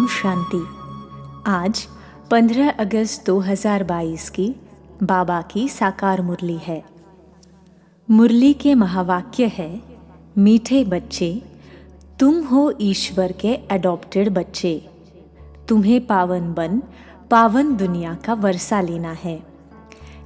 शांति। आज 15 अगस्त 2022 की बाबा की साकार मुरली है। मुरली के महावाक्य है, मीठे बच्चे, तुम हो ईश्वर के एडॉप्टेड बच्चे। तुम्हें पावन बन पावन दुनिया का वर्षा लेना है।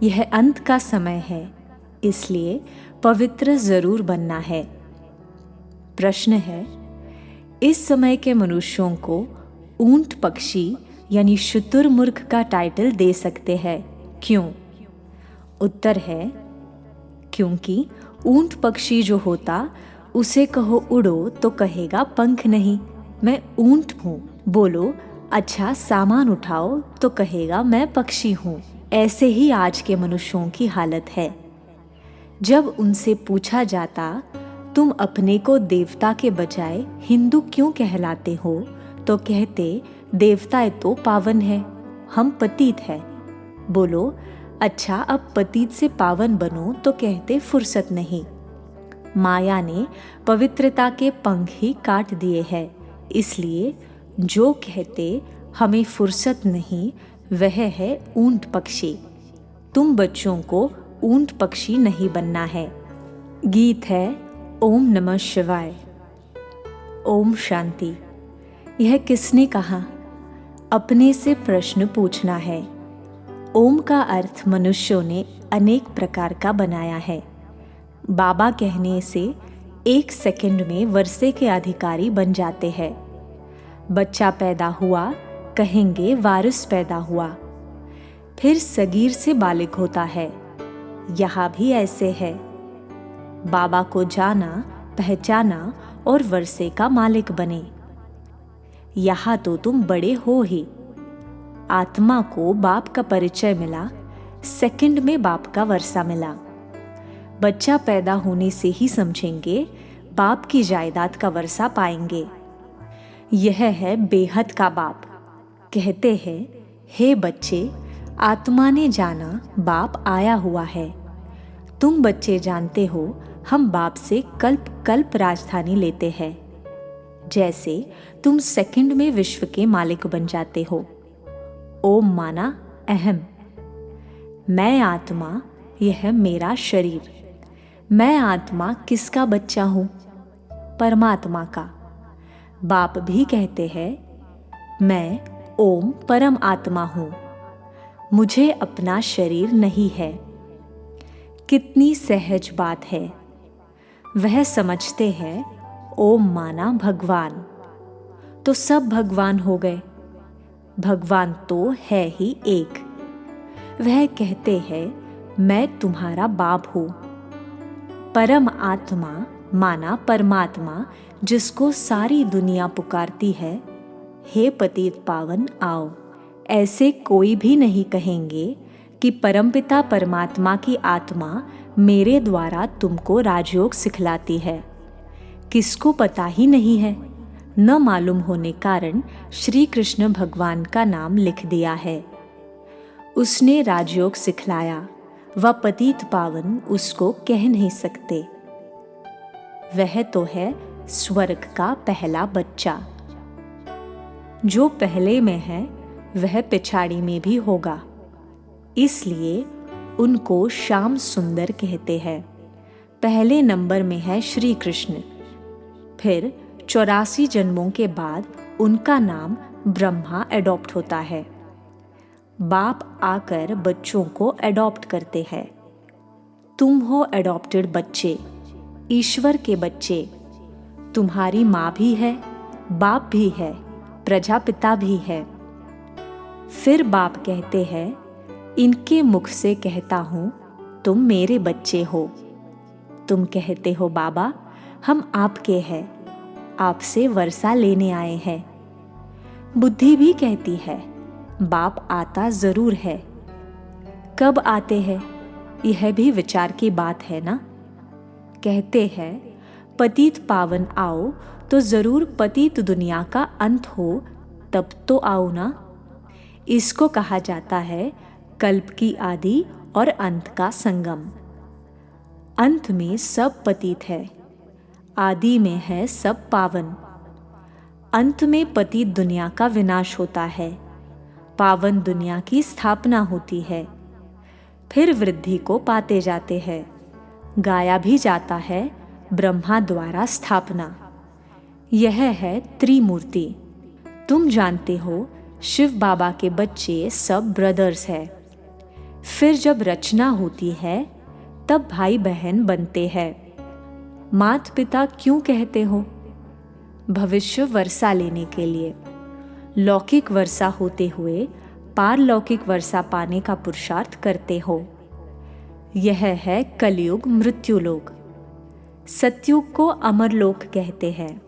यह अंत का समय है, इसलिए पवित्र जरूर बनना है। प्रश्न है, इस समय के मनुष्यों को ऊंट पक्षी यानी शुतुरमुर्ग का टाइटल दे सकते हैं, क्यों? उत्तर है, क्योंकि ऊंट पक्षी जो होता उसे कहो उड़ो तो कहेगा पंख नहीं, मैं ऊंट हूँ। बोलो अच्छा सामान उठाओ तो कहेगा मैं पक्षी हूँ। ऐसे ही आज के मनुष्यों की हालत है। जब उनसे पूछा जाता तुम अपने को देवता के बजाय हिंदू क्यों कहलाते हो, तो कहते देवता तो पावन है, हम पतित है। बोलो अच्छा अब पतित से पावन बनो, तो कहते फुर्सत नहीं। माया ने पवित्रता के पंख ही काट दिए हैं, इसलिए जो कहते हमें फुर्सत नहीं वह है ऊंट पक्षी। तुम बच्चों को ऊंट पक्षी नहीं बनना है। गीत है ओम नमः शिवाय। ओम शांति। यह किसने कहा? अपने से प्रश्न पूछना है। ओम का अर्थ मनुष्यों ने अनेक प्रकार का बनाया है। बाबा कहने से 1 सेकंड में वर्षे के अधिकारी बन जाते हैं। बच्चा पैदा हुआ, कहेंगे वारिस पैदा हुआ। फिर सगीर से बालिग होता है, यहाँ भी ऐसे है। बाबा को जाना, पहचाना और वर्षे का मालिक बने। यहाँ तो तुम बड़े हो ही। आत्मा को बाप का परिचय मिला, सेकंड में बाप का वर्षा मिला। बच्चा पैदा होने से ही समझेंगे बाप की जायदाद का वर्षा पाएंगे। यह है बेहद का बाप। कहते हैं, हे बच्चे, आत्मा ने जाना बाप आया हुआ है। तुम बच्चे जानते हो हम बाप से कल्प कल्प राजधानी लेते हैं। जैसे तुम सेकंड में विश्व के मालिक बन जाते हो। ओम माना अहम। मैं आत्मा, यह मेरा शरीर। मैं आत्मा किसका बच्चा हूँ? परमात्मा का। बाप भी कहते हैं, मैं ओम परम आत्मा हूँ, मुझे अपना शरीर नहीं है। कितनी सहज बात है। वह समझते हैं ओम माना भगवान, तो सब भगवान हो गए। भगवान तो है ही एक। वह कहते हैं मैं तुम्हारा बाप हूँ। परम आत्मा माना परमात्मा, जिसको सारी दुनिया पुकारती है, हे पतित पावन आओ। ऐसे कोई भी नहीं कहेंगे कि परमपिता परमात्मा की आत्मा मेरे द्वारा तुमको राजयोग सिखलाती है। किसको पता ही नहीं है। न मालूम होने कारण श्री कृष्ण भगवान का नाम लिख दिया है। उसने राजयोग सिखलाया, वह पतित पावन उसको कह नहीं सकते। वह तो है स्वर्ग का पहला बच्चा। जो पहले में है वह पिछाड़ी में भी होगा, इसलिए उनको श्याम सुंदर कहते हैं। पहले नंबर में है श्री कृष्ण। फिर 84 जन्मों के बाद उनका नाम ब्रह्मा एडॉप्ट होता है। बाप आकर बच्चों को एडॉप्ट करते हैं। तुम हो एडॉप्टेड बच्चे, ईश्वर के बच्चे। तुम्हारी माँ भी है, बाप भी है, प्रजापिता भी है। फिर बाप कहते हैं, इनके मुख से कहता हूँ तुम मेरे बच्चे हो। तुम कहते हो बाबा हम आपके हैं, आपसे वर्षा लेने आए हैं। बुद्धि भी कहती है बाप आता जरूर है। कब आते हैं यह भी विचार की बात है ना। कहते हैं पतित पावन आओ, तो जरूर पतित दुनिया का अंत हो तब तो आओ ना। इसको कहा जाता है कल्प की आदि और अंत का संगम। अंत में सब पतित है, आदि में है सब पावन। अंत में पतित दुनिया का विनाश होता है, पावन दुनिया की स्थापना होती है। फिर वृद्धि को पाते जाते हैं, गाया भी जाता है ब्रह्मा द्वारा स्थापना। यह है त्रिमूर्ति। तुम जानते हो शिव बाबा के बच्चे सब ब्रदर्स हैं। फिर जब रचना होती है तब भाई बहन बनते हैं। माता पिता क्यों कहते हो? भविष्य वर्षा लेने के लिए। लौकिक वर्षा होते हुए पारलौकिक वर्षा पाने का पुरुषार्थ करते हो। यह है कलयुग मृत्युलोक। सतयुग को अमरलोक कहते हैं।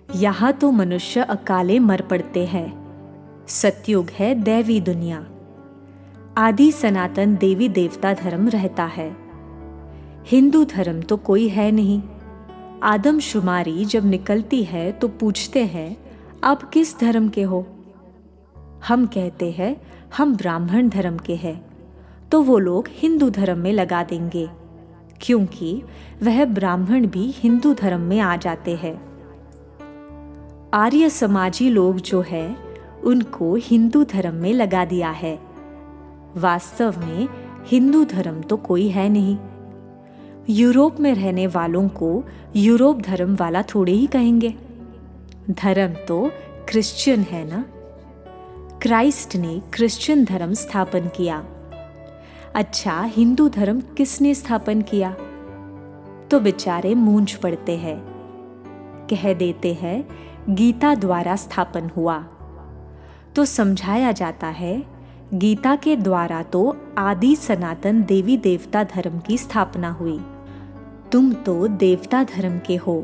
यहाँ तो मनुष्य अकाले मर पड़ते हैं। सतयुग है दैवी दुनिया। आदि सनातन देवी देवता धर्म रहता है। हिंदू धर्म तो कोई है नहीं। आदमशुमारी जब निकलती है तो पूछते हैं आप किस धर्म के हो? हम कहते हैं हम ब्राह्मण धर्म के हैं, तो वो लोग हिंदू धर्म में लगा देंगे, क्योंकि वह ब्राह्मण भी हिंदू धर्म में आ जाते हैं। आर्य समाजी लोग जो है उनको हिंदू धर्म में लगा दिया है। वास्तव में हिंदू धर्म तो कोई है नहीं। यूरोप में रहने वालों को यूरोप धर्म वाला थोड़े ही कहेंगे। धर्म तो क्रिश्चियन है ना। क्राइस्ट ने क्रिश्चियन धर्म स्थापन किया। अच्छा, हिंदू धर्म किसने स्थापन किया? तो बेचारे मूंझ पड़ते हैं, कह देते हैं गीता द्वारा स्थापन हुआ। तो समझाया जाता है गीता के द्वारा तो आदि सनातन देवी देवता धर्म की स्थापना हुई। तुम तो देवता धर्म के हो।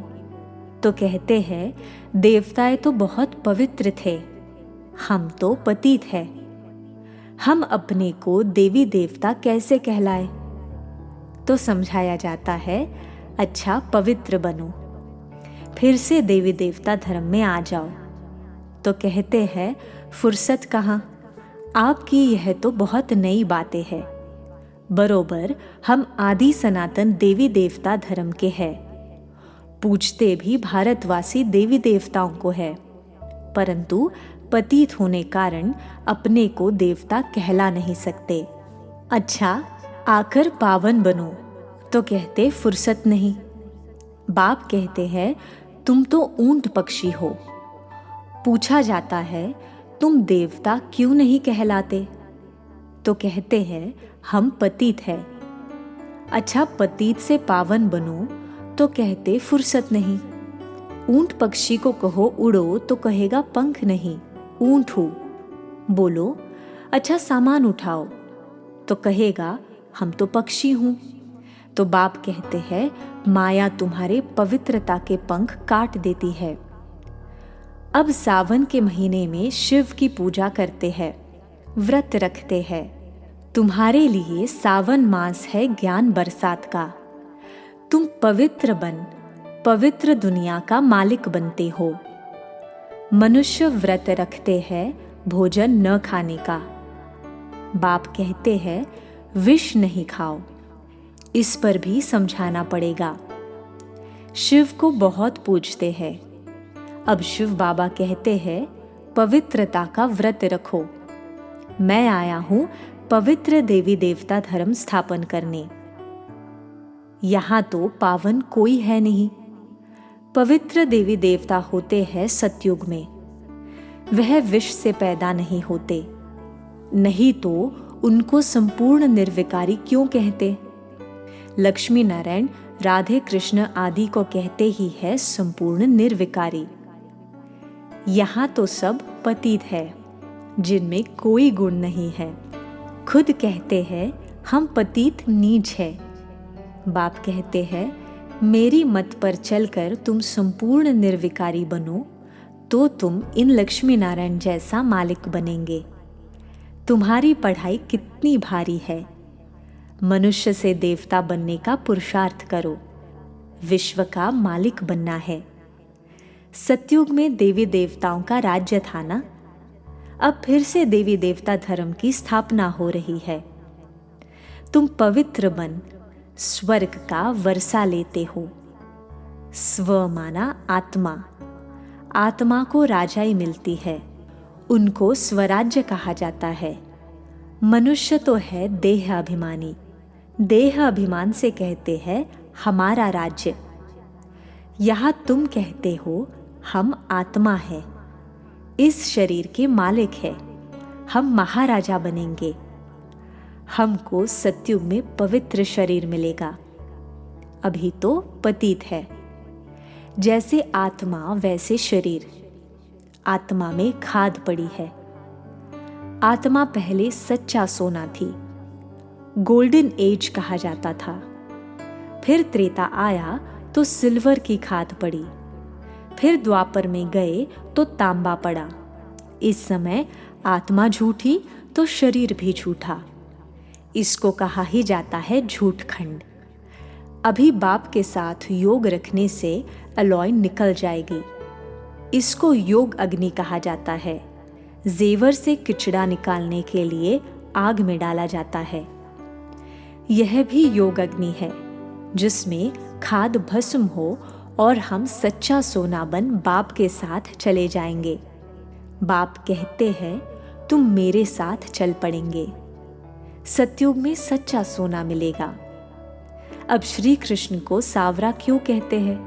तो कहते हैं देवताएं तो बहुत पवित्र थे, हम तो पतित हैं। हम अपने को देवी देवता कैसे कहलाए? तो समझाया जाता है अच्छा पवित्र बनो, फिर से देवी देवता धर्म में आ जाओ। तो कहते हैं फुर्सत कहाँ, आपकी यह तो बहुत नई बातें हैं। बरोबर हम आदि सनातन देवी देवता धर्म के हैं। पूजते भी भारतवासी देवी देवताओं को है, परंतु पतित होने कारण अपने को देवता कहला नहीं सकते। अच्छा, आकर पावन बनो, तो कहते फुर्सत नहीं। बाप कहते हैं तुम तो ऊंट पक्षी हो। पूछा जाता है तुम देवता क्यों नहीं कहलाते? तो कहते हैं हम पतित हैं। अच्छा, पतित से पावन बनो, तो कहते फुर्सत नहीं। ऊंट पक्षी को कहो उड़ो, तो कहेगा पंख नहीं, ऊंट हूँ। बोलो अच्छा सामान उठाओ, तो कहेगा हम तो पक्षी हूँ। तो बाप कहते हैं माया तुम्हारे पवित्रता के पंख काट देती है। अब सावन के महीने में शिव की पूजा करते हैं, व्रत रखते हैं। तुम्हारे लिए सावन मास है ज्ञान बरसात का। तुम पवित्र बन पवित्र दुनिया का मालिक बनते हो। मनुष्य व्रत रखते हैं भोजन न खाने का। बाप कहते हैं विष नहीं खाओ। इस पर भी समझाना पड़ेगा। शिव को बहुत पूजते हैं। अब शिव बाबा कहते हैं पवित्रता का व्रत रखो। मैं आया हूं पवित्र देवी देवता धर्म स्थापन करने। यहां तो पावन कोई है नहीं। पवित्र देवी देवता होते हैं सतयुग में। वह विष से पैदा नहीं होते, नहीं तो उनको संपूर्ण निर्विकारी क्यों कहते? लक्ष्मी नारायण राधे कृष्ण आदि को कहते ही है संपूर्ण निर्विकारी। यहाँ तो सब पतित है, जिनमें कोई गुण नहीं है। खुद कहते हैं हम पतित नीच है। बाप कहते हैं मेरी मत पर चलकर तुम संपूर्ण निर्विकारी बनो, तो तुम इन लक्ष्मी नारायण जैसा मालिक बनेंगे। तुम्हारी पढ़ाई कितनी भारी है। मनुष्य से देवता बनने का पुरुषार्थ करो। विश्व का मालिक बनना है। सतयुग में देवी देवताओं का राज्य था ना। अब फिर से देवी देवता धर्म की स्थापना हो रही है। तुम पवित्र बन स्वर्ग का वर्षा लेते हो। स्व माना आत्मा। आत्मा को राजाई मिलती है, उनको स्वराज्य कहा जाता है। मनुष्य तो है देह अभिमानी, देह अभिमान से कहते हैं हमारा राज्य। यहाँ तुम कहते हो हम आत्मा है, इस शरीर के मालिक है, हम महाराजा बनेंगे। हमको सत्युग में पवित्र शरीर मिलेगा, अभी तो पतित है। जैसे आत्मा वैसे शरीर, आत्मा में खाद पड़ी है। आत्मा पहले सच्चा सोना थी, गोल्डन एज कहा जाता था। फिर त्रेता आया तो सिल्वर की खाद पड़ी, फिर द्वापर में गए तो तांबा पड़ा। इस समय आत्मा झूठी तो शरीर भी झूठा, इसको कहा ही जाता है झूठ खंड। अभी बाप के साथ योग रखने से अलॉय निकल जाएगी, इसको योग अग्नि कहा जाता है। जेवर से किचड़ा निकालने के लिए आग में डाला जाता है। यह भी योग अग्नि है, जिसमें खाद भस्म हो और हम सच्चा सोना बन बाप के साथ चले जाएंगे। बाप कहते हैं तुम मेरे साथ चल पड़ेंगे, सतयुग में सच्चा सोना मिलेगा। अब श्री कृष्ण को सावरा क्यों कहते हैं?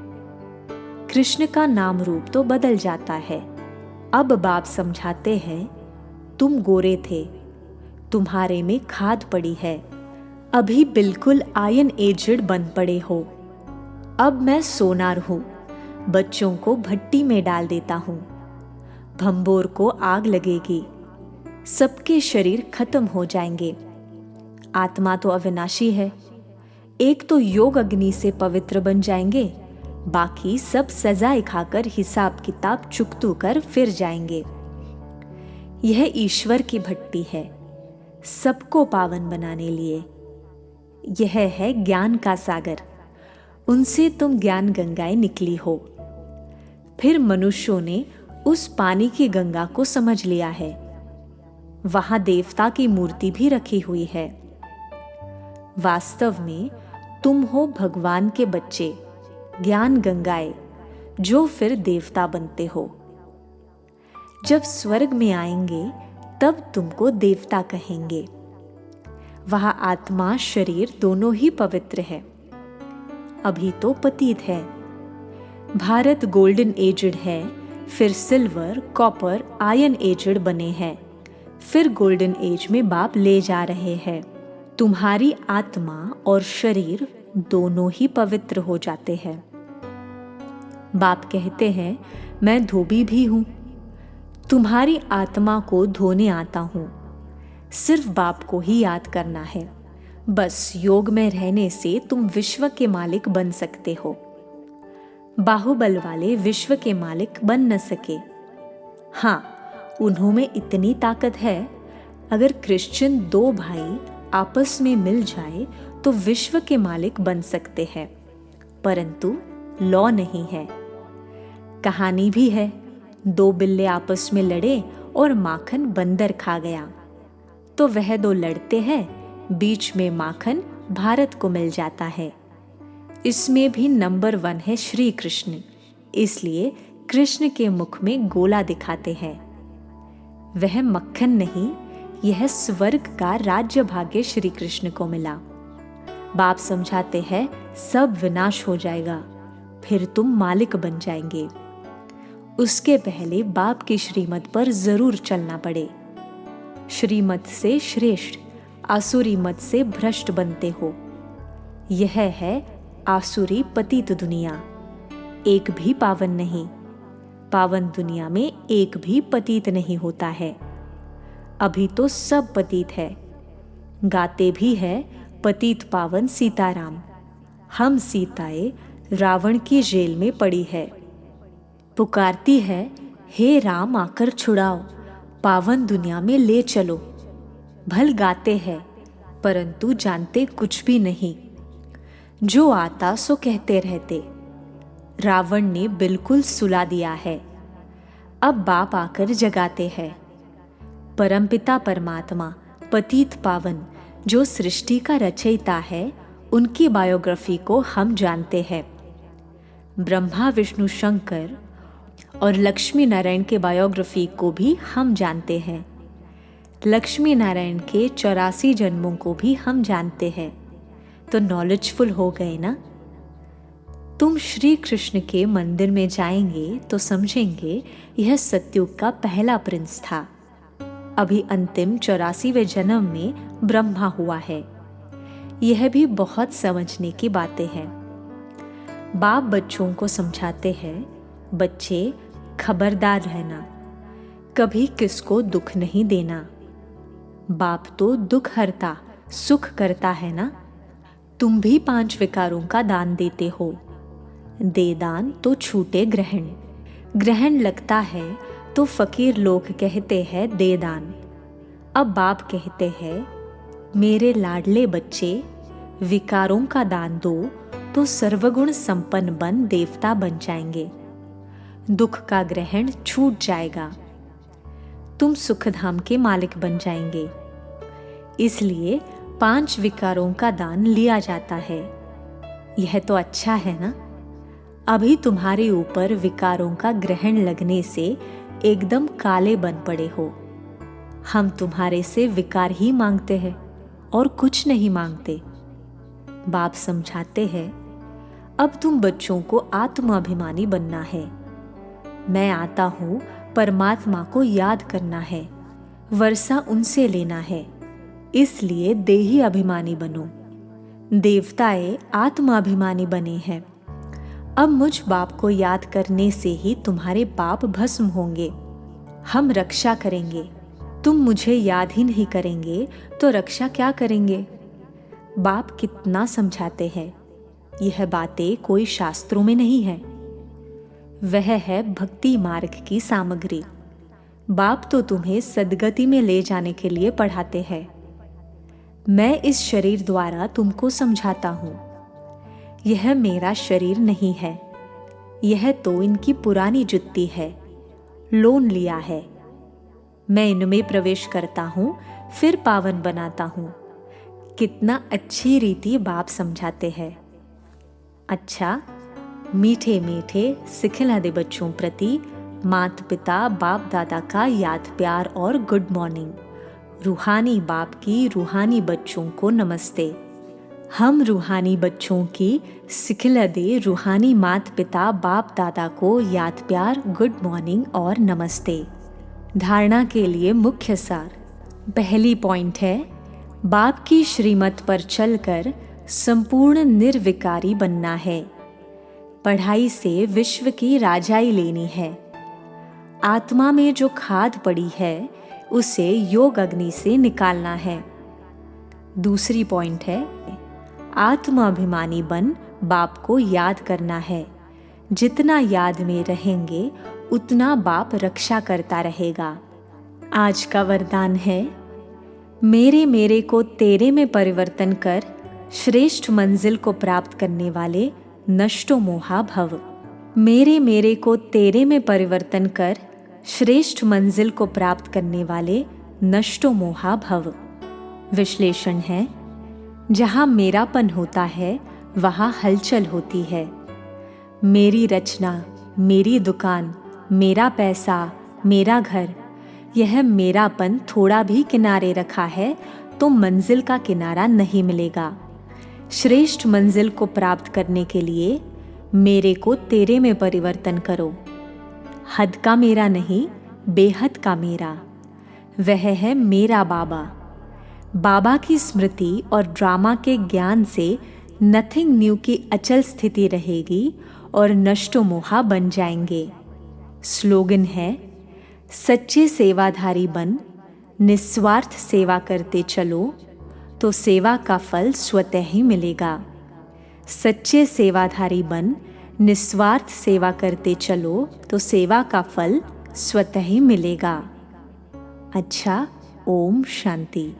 कृष्ण का नाम रूप तो बदल जाता है। अब बाप समझाते हैं तुम गोरे थे, तुम्हारे में खाद पड़ी है, अभी बिल्कुल आयन एजेड बन पड़े हो। अब मैं सोनार हूं, बच्चों को भट्टी में डाल देता हूं, भंबोर को आग लगेगी, सबके शरीर खत्म हो जाएंगे। आत्मा तो अविनाशी है, एक तो योग अग्नि से पवित्र बन जाएंगे, बाकी सब सजाएं खाकर हिसाब किताब चुकतू कर फिर जाएंगे। यह ईश्वर की भट्टी है, सबको पावन बनाने लिए। यह है ज्ञान का सागर, उनसे तुम ज्ञान गंगाएं निकली हो। फिर मनुष्यों ने उस पानी की गंगा को समझ लिया है, वहां देवता की मूर्ति भी रखी हुई है। वास्तव में तुम हो भगवान के बच्चे, ज्ञान गंगाएं, जो फिर देवता बनते हो। जब स्वर्ग में आएंगे तब तुमको देवता कहेंगे। वहां आत्मा शरीर दोनों ही पवित्र है, अभी तो पतित है। भारत गोल्डन एजड है, फिर सिल्वर, कॉपर, आयन एजड बने हैं, फिर गोल्डन एज में बाप ले जा रहे हैं। तुम्हारी आत्मा और शरीर दोनों ही पवित्र हो जाते हैं। बाप कहते हैं मैं धोबी भी हूं, तुम्हारी आत्मा को धोने आता हूं। सिर्फ बाप को ही याद करना है, बस योग में रहने से तुम विश्व के मालिक बन सकते हो। बाहुबल वाले विश्व के मालिक बन न सके। हाँ, उन्हों में इतनी ताकत है, अगर क्रिश्चियन दो भाई आपस में मिल जाए तो विश्व के मालिक बन सकते हैं, परंतु लॉ नहीं है। कहानी भी है, दो बिल्ले आपस में लड़े और माखन बंदर खा गया, तो वह दो लड़ते हैं, बीच में माखन भारत को मिल जाता है। इसमें भी नंबर 1 है श्री कृष्ण, इसलिए कृष्ण के मुख में गोला दिखाते हैं। वह मक्खन नहीं, यह स्वर्ग का राज्य भाग्य श्री कृष्ण को मिला। बाप समझाते हैं सब विनाश हो जाएगा, फिर तुम मालिक बन जाएंगे। उसके पहले बाप की श्रीमत पर जरूर चलना पड़े। श्रीमत से श्रेष्ठ, आसुरी मत से भ्रष्ट बनते हो। यह है आसुरी पतित दुनिया, एक भी पावन नहीं। पावन दुनिया में एक भी पतित नहीं होता है। अभी तो सब पतित है, गाते भी है पतित पावन सीताराम। हम सीताएं रावण की जेल में पड़ी है, पुकारती है हे राम आकर छुड़ाओ, पावन दुनिया में ले चलो। भल गाते हैं, परंतु जानते कुछ भी नहीं। जो आता सो कहते रहते। रावण ने बिल्कुल सुला दिया है, अब बाप आकर जगाते हैं। परमपिता परमात्मा पतित पावन जो सृष्टि का रचयिता है, उनकी बायोग्राफी को हम जानते हैं। ब्रह्मा विष्णु शंकर और लक्ष्मी नारायण के बायोग्राफी को भी हम जानते हैं। लक्ष्मी नारायण के 84 जन्मों को भी हम जानते हैं। तो नॉलेजफुल हो गए ना। तुम श्री कृष्ण के मंदिर में जाएंगे तो समझेंगे यह सतयुग का पहला प्रिंस था। अभी अंतिम 84वें जन्म में ब्रह्मा हुआ है। यह भी बहुत समझने की बातें हैं। बाप बच्चों को समझाते हैं, बच्चे खबरदार रहना, कभी किसको दुख नहीं देना। बाप तो दुख हरता सुख करता है ना। तुम भी 5 विकारों का दान देते हो। दे दान तो छूटे ग्रहण। ग्रहण लगता है तो फकीर लोग कहते हैं दे दान। अब बाप कहते हैं, मेरे लाडले बच्चे, विकारों का दान दो तो सर्वगुण संपन्न बन देवता बन जाएंगे। दुख का ग्रहण छूट जाएगा। तुम सुखधाम के मालिक बन जाएंगे। इसलिए 5 विकारों का दान लिया जाता है। यह तो अच्छा है ना। अभी तुम्हारे ऊपर विकारों का ग्रहण लगने से एकदम काले बन पड़े हो। हम तुम्हारे से विकार ही मांगते हैं और कुछ नहीं मांगते। बाप समझाते हैं, अब तुम बच्चों को आत्माभिमानी बनना है। मैं आता हूँ, परमात्मा को याद करना है, वर्षा उनसे लेना है। इसलिए देही अभिमानी बनो। देवताएं आत्माभिमानी बने हैं। अब मुझ बाप को याद करने से ही तुम्हारे पाप भस्म होंगे। हम रक्षा करेंगे। तुम मुझे याद ही नहीं करेंगे तो रक्षा क्या करेंगे। बाप कितना समझाते हैं। यह बातें कोई शास्त्रों में नहीं है। वह है भक्ति मार्ग की सामग्री। बाप तो तुम्हें सद्गति में ले जाने के लिए पढ़ाते हैं। मैं इस शरीर द्वारा तुमको समझाता हूँ। यह मेरा शरीर नहीं है। यह तो इनकी पुरानी जुत्ती है, लोन लिया है। मैं इनमें प्रवेश करता हूँ, फिर पावन बनाता हूँ। कितना अच्छी रीति बाप समझाते हैं। अच्छा, मीठे मीठे सिखला दे बच्चों प्रति माता पिता बाप दादा का याद प्यार और गुड मॉर्निंग। रूहानी बाप की रूहानी बच्चों को नमस्ते। हम रूहानी बच्चों की सिखला दे रूहानी माता पिता बाप दादा को याद प्यार गुड मॉर्निंग और नमस्ते। धारणा के लिए मुख्य सार। पहली पॉइंट है, बाप की श्रीमत पर चलकर संपूर्ण निर्विकारी बनना है। पढ़ाई से विश्व की राजाई लेनी है। आत्मा में जो खाद पड़ी है उसे योग अग्नि से निकालना है। दूसरी पॉइंट है, आत्माभिमानी बन बाप को याद करना है। जितना याद में रहेंगे उतना बाप रक्षा करता रहेगा। आज का वरदान है, मेरे को तेरे में परिवर्तन कर श्रेष्ठ मंजिल को प्राप्त करने वाले नष्टो मोहा भव। मेरे को तेरे में परिवर्तन कर श्रेष्ठ मंजिल को प्राप्त करने वाले नष्टो मोहा भव। विश्लेषण है, जहाँ मेरापन होता है वहाँ हलचल होती है। मेरी रचना, मेरी दुकान, मेरा पैसा, मेरा घर, यह मेरापन थोड़ा भी किनारे रखा है तो मंजिल का किनारा नहीं मिलेगा। श्रेष्ठ मंजिल को प्राप्त करने के लिए मेरे को तेरे में परिवर्तन करो। हद का मेरा नहीं, बेहद का मेरा। वह है मेरा बाबा। बाबा की स्मृति और ड्रामा के ज्ञान से नथिंग न्यू की अचल स्थिति रहेगी और नष्टो मोहा बन जाएंगे। स्लोगन है, सच्चे सेवाधारी बन निस्वार्थ सेवा करते चलो तो सेवा का फल स्वतः ही मिलेगा। सच्चे सेवाधारी बन निस्वार्थ सेवा करते चलो तो सेवा का फल स्वतः ही मिलेगा। अच्छा, ओम शांति।